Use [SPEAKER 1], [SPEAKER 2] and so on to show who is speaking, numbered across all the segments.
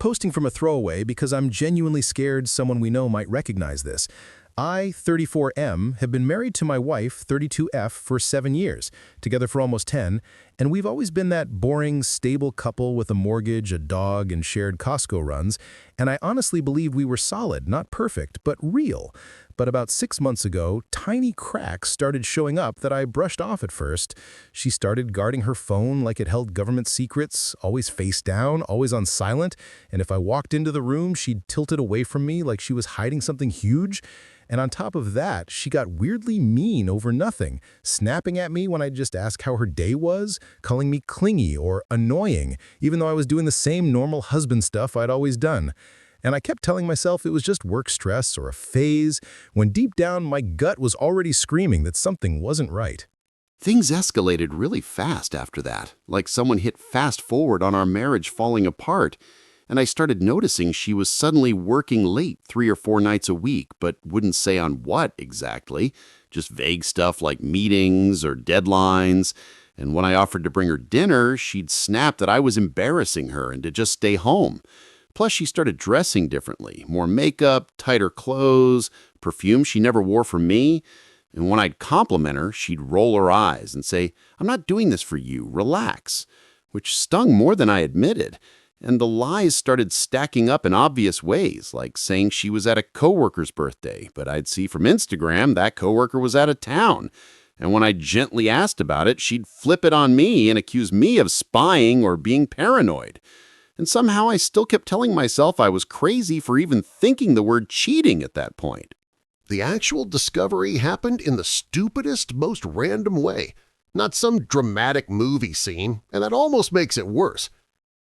[SPEAKER 1] posting from a throwaway because I'm genuinely scared someone we know might recognize this. I, 34M, have been married to my wife, 32F, for 7 years, together for almost 10, and we've always been that boring, stable couple with a mortgage, a dog, and shared Costco runs, and I honestly believe we were solid, not perfect, but real. But about 6 months ago, tiny cracks started showing up that I brushed off at first. She started guarding her phone like it held government secrets, always face down, always on silent, and if I walked into the room, she'd tilt it away from me like she was hiding something huge. And on top of that, she got weirdly mean over nothing, snapping at me when I'd just ask how her day was, calling me clingy or annoying, even though I was doing the same normal husband stuff I'd always done. And I kept telling myself it was just work stress or a phase, when deep down my gut was already screaming that something wasn't right.
[SPEAKER 2] Things escalated really fast after that, like someone hit fast forward on our marriage falling apart, and I started noticing she was suddenly working late 3 or 4 nights a week, but wouldn't say on what exactly, just vague stuff like meetings or deadlines. And when I offered to bring her dinner, she'd snap that I was embarrassing her and to just stay home. Plus, she started dressing differently, more makeup, tighter clothes, perfume she never wore for me. And when I'd compliment her, she'd roll her eyes and say, "I'm not doing this for you, relax," which stung more than I admitted. And the lies started stacking up in obvious ways, like saying she was at a coworker's birthday, but I'd see from Instagram that coworker was out of town. And when I gently asked about it, she'd flip it on me and accuse me of spying or being paranoid. And somehow I still kept telling myself I was crazy for even thinking the word cheating at that point.
[SPEAKER 3] The actual discovery happened in the stupidest, most random way. Not some dramatic movie scene, and that almost makes it worse.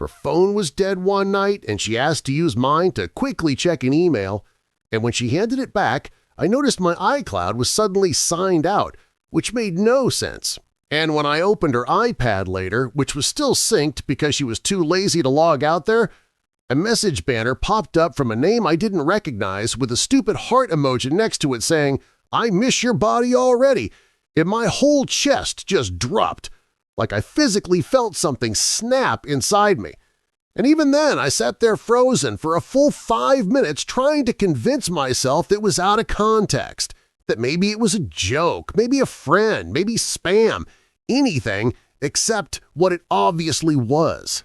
[SPEAKER 3] Her phone was dead one night, and she asked to use mine to quickly check an email, and when she handed it back, I noticed my iCloud was suddenly signed out, which made no sense. And when I opened her iPad later, which was still synced because she was too lazy to log out there, a message banner popped up from a name I didn't recognize with a stupid heart emoji next to it saying, "I miss your body already," and my whole chest just dropped, like I physically felt something snap inside me. And even then, I sat there frozen for a full 5 minutes trying to convince myself it was out of context, that maybe it was a joke, maybe a friend, maybe spam, anything except what it obviously was.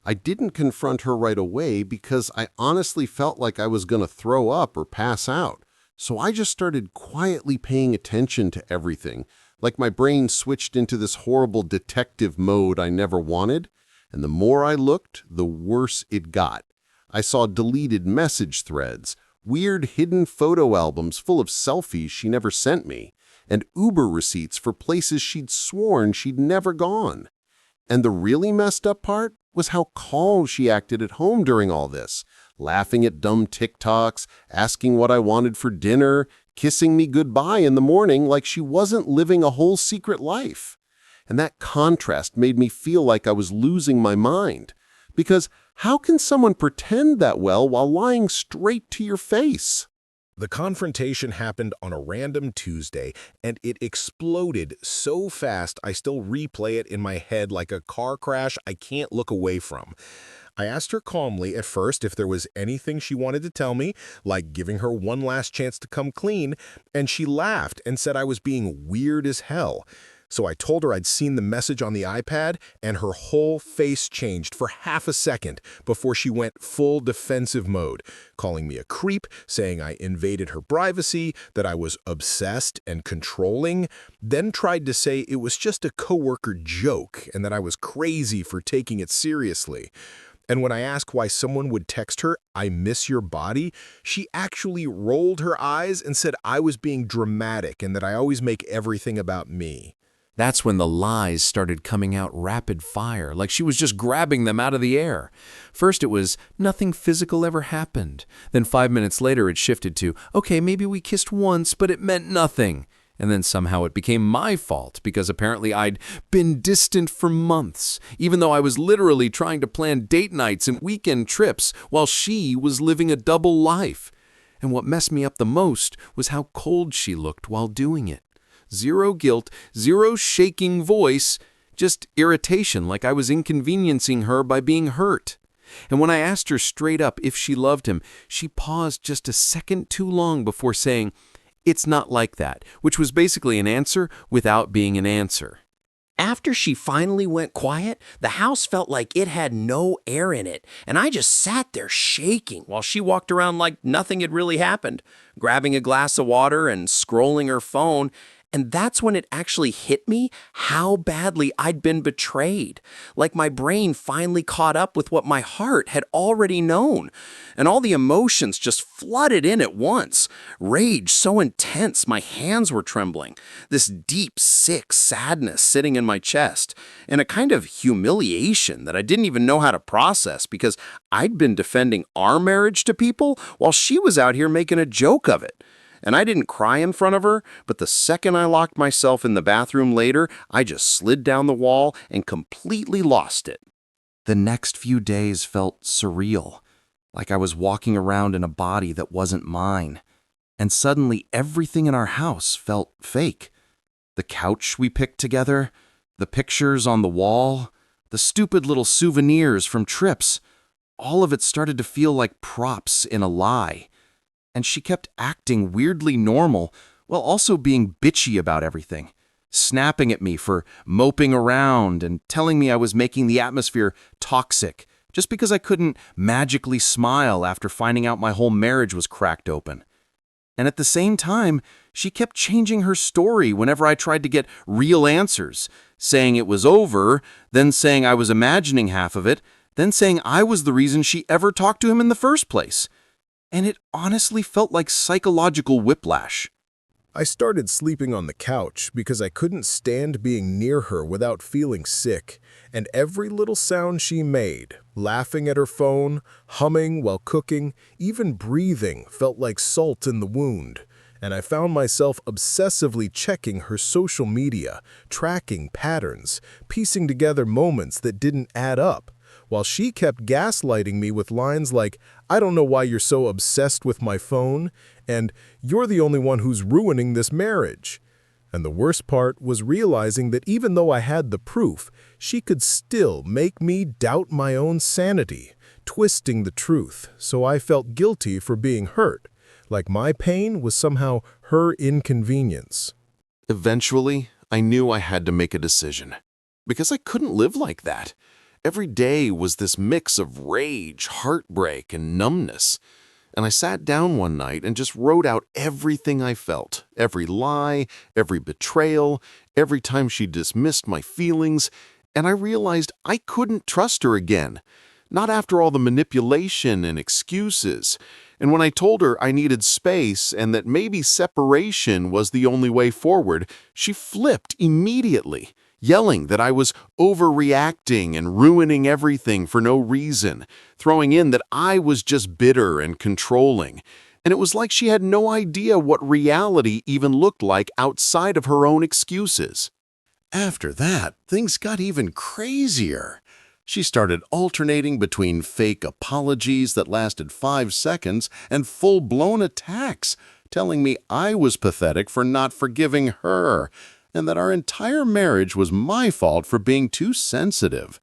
[SPEAKER 2] I didn't confront her right away because I honestly felt like I was going to throw up or pass out. So I just started quietly paying attention to everything, like my brain switched into this horrible detective mode I never wanted. And the more I looked, the worse it got. I saw deleted message threads, weird hidden photo albums full of selfies she never sent me, and Uber receipts for places she'd sworn she'd never gone. And the really messed up part was how calm she acted at home during all this, laughing at dumb TikToks, asking what I wanted for dinner, kissing me goodbye in the morning like she wasn't living a whole secret life. And that contrast made me feel like I was losing my mind. Because how can someone pretend that well while lying straight to your face?
[SPEAKER 1] The confrontation happened on a random Tuesday, and it exploded so fast I still replay it in my head like a car crash I can't look away from. I asked her calmly at first if there was anything she wanted to tell me, like giving her one last chance to come clean, and she laughed and said I was being weird as hell. So I told her I'd seen the message on the iPad, and her whole face changed for half a second before she went full defensive mode, calling me a creep, saying I invaded her privacy, that I was obsessed and controlling, then tried to say it was just a coworker joke and that I was crazy for taking it seriously. And when I asked why someone would text her, "I miss your body," she actually rolled her eyes and said I was being dramatic and that I always make everything about me.
[SPEAKER 4] That's when the lies started coming out rapid fire, like she was just grabbing them out of the air. First it was, nothing physical ever happened. Then 5 minutes later it shifted to, okay, maybe we kissed once, but it meant nothing. And then somehow it became my fault because apparently I'd been distant for months, even though I was literally trying to plan date nights and weekend trips while she was living a double life. And what messed me up the most was how cold she looked while doing it. Zero guilt, zero shaking voice, just irritation like I was inconveniencing her by being hurt. And when I asked her straight up if she loved him, she paused just a second too long before saying, "It's not like that," which was basically an answer without being an answer.
[SPEAKER 5] After she finally went quiet, the house felt like it had no air in it, and I just sat there shaking while she walked around like nothing had really happened, grabbing a glass of water and scrolling her phone. And that's when it actually hit me how badly I'd been betrayed. Like my brain finally caught up with what my heart had already known. And all the emotions just flooded in at once. Rage so intense, my hands were trembling. This deep, sick sadness sitting in my chest. And a kind of humiliation that I didn't even know how to process because I'd been defending our marriage to people while she was out here making a joke of it. And I didn't cry in front of her, but the second I locked myself in the bathroom later, I just slid down the wall and completely lost it.
[SPEAKER 4] The next few days felt surreal, like I was walking around in a body that wasn't mine. And suddenly everything in our house felt fake. The couch we picked together, the pictures on the wall, the stupid little souvenirs from trips. All of it started to feel like props in a lie. And she kept acting weirdly normal while also being bitchy about everything, snapping at me for moping around and telling me I was making the atmosphere toxic just because I couldn't magically smile after finding out my whole marriage was cracked open. And at the same time, she kept changing her story whenever I tried to get real answers, saying it was over, then saying I was imagining half of it, then saying I was the reason she ever talked to him in the first place. And it honestly felt like psychological whiplash.
[SPEAKER 1] I started sleeping on the couch because I couldn't stand being near her without feeling sick, and every little sound she made, laughing at her phone, humming while cooking, even breathing, felt like salt in the wound. And I found myself obsessively checking her social media, tracking patterns, piecing together moments that didn't add up, while she kept gaslighting me with lines like, "I don't know why you're so obsessed with my phone," and "You're the only one who's ruining this marriage." And the worst part was realizing that even though I had the proof, she could still make me doubt my own sanity, twisting the truth, so I felt guilty for being hurt, like my pain was somehow her inconvenience.
[SPEAKER 2] Eventually, I knew I had to make a decision, because I couldn't live like that. Every day was this mix of rage, heartbreak, and numbness. And I sat down one night and just wrote out everything I felt, every lie, every betrayal, every time she dismissed my feelings, and I realized I couldn't trust her again, not after all the manipulation and excuses. And when I told her I needed space and that maybe separation was the only way forward, she flipped immediately, yelling that I was overreacting and ruining everything for no reason, throwing in that I was just bitter and controlling. And it was like she had no idea what reality even looked like outside of her own excuses. After that, things got even crazier. She started alternating between fake apologies that lasted 5 seconds and full-blown attacks, telling me I was pathetic for not forgiving her, and that our entire marriage was my fault for being too sensitive.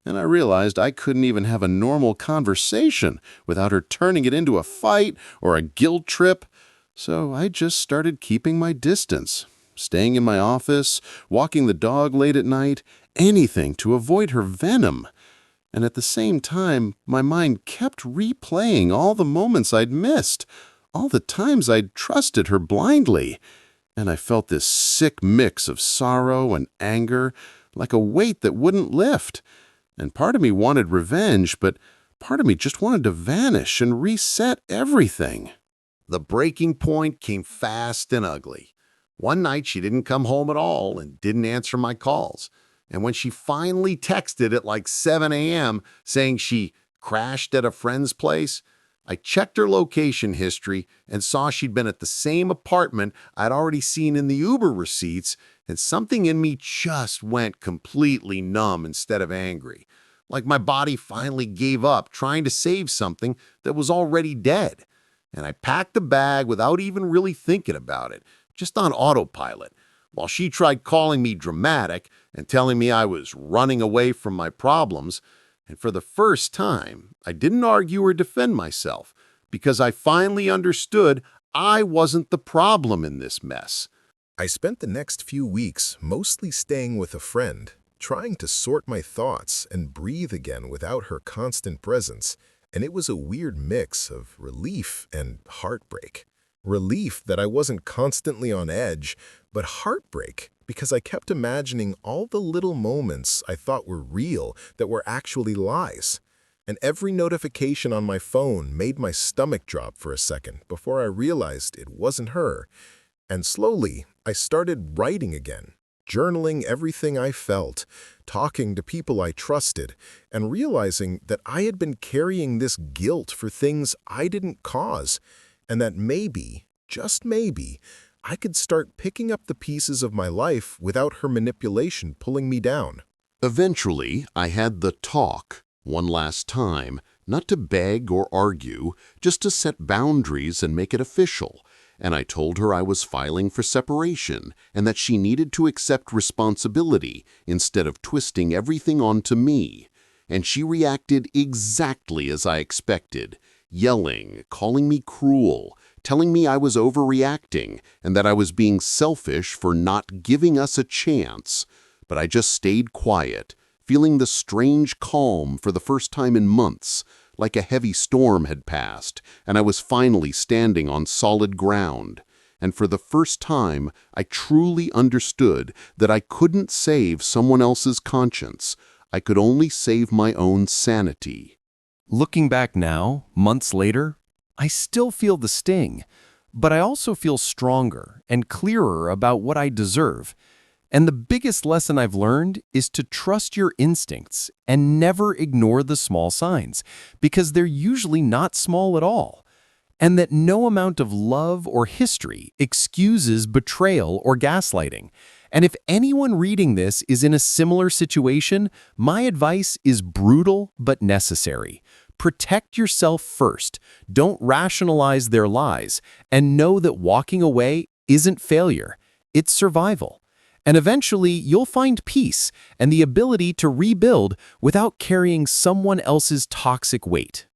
[SPEAKER 2] And I realized I couldn't even have a normal conversation without her turning it into a fight or a guilt trip. So I just started keeping my distance, staying in my office, walking the dog late at night, anything to avoid her venom. And at the same time, my mind kept replaying all the moments I'd missed, all the times I'd trusted her blindly. And I felt this sick mix of sorrow and anger, like a weight that wouldn't lift. And part of me wanted revenge, but part of me just wanted to vanish and reset everything.
[SPEAKER 3] The breaking point came fast and ugly. One night she didn't come home at all and didn't answer my calls. And when she finally texted at like 7 a.m. saying she crashed at a friend's place, I checked her location history and saw she'd been at the same apartment I'd already seen in the Uber receipts, and something in me just went completely numb instead of angry. Like my body finally gave up trying to save something that was already dead. And I packed the bag without even really thinking about it, just on autopilot, while she tried calling me dramatic and telling me I was running away from my problems.
[SPEAKER 2] And for the first time, I didn't argue or defend myself because I finally understood I wasn't the problem in this mess.
[SPEAKER 1] I spent the next few weeks mostly staying with a friend, trying to sort my thoughts and breathe again without her constant presence, and it was a weird mix of relief and heartbreak. Relief that I wasn't constantly on edge, but heartbreak because I kept imagining all the little moments I thought were real that were actually lies. And every notification on my phone made my stomach drop for a second before I realized it wasn't her. And slowly, I started writing again, journaling everything I felt, talking to people I trusted, and realizing that I had been carrying this guilt for things I didn't cause, and that maybe, just maybe, I could start picking up the pieces of my life without her manipulation pulling me down.
[SPEAKER 2] Eventually, I had the talk, one last time, not to beg or argue, just to set boundaries and make it official. And I told her I was filing for separation and that she needed to accept responsibility instead of twisting everything onto me. And she reacted exactly as I expected, yelling, calling me cruel, telling me I was overreacting and that I was being selfish for not giving us a chance. But I just stayed quiet, feeling the strange calm for the first time in months, like a heavy storm had passed, and I was finally standing on solid ground. And for the first time, I truly understood that I couldn't save someone else's conscience. I could only save my own sanity.
[SPEAKER 4] Looking back now, months later, I still feel the sting, but I also feel stronger and clearer about what I deserve. And the biggest lesson I've learned is to trust your instincts and never ignore the small signs, because they're usually not small at all. And that no amount of love or history excuses betrayal or gaslighting. And if anyone reading this is in a similar situation, my advice is brutal but necessary. Protect yourself first. Don't rationalize their lies, and know that walking away isn't failure, it's survival. And eventually, you'll find peace and the ability to rebuild without carrying someone else's toxic weight.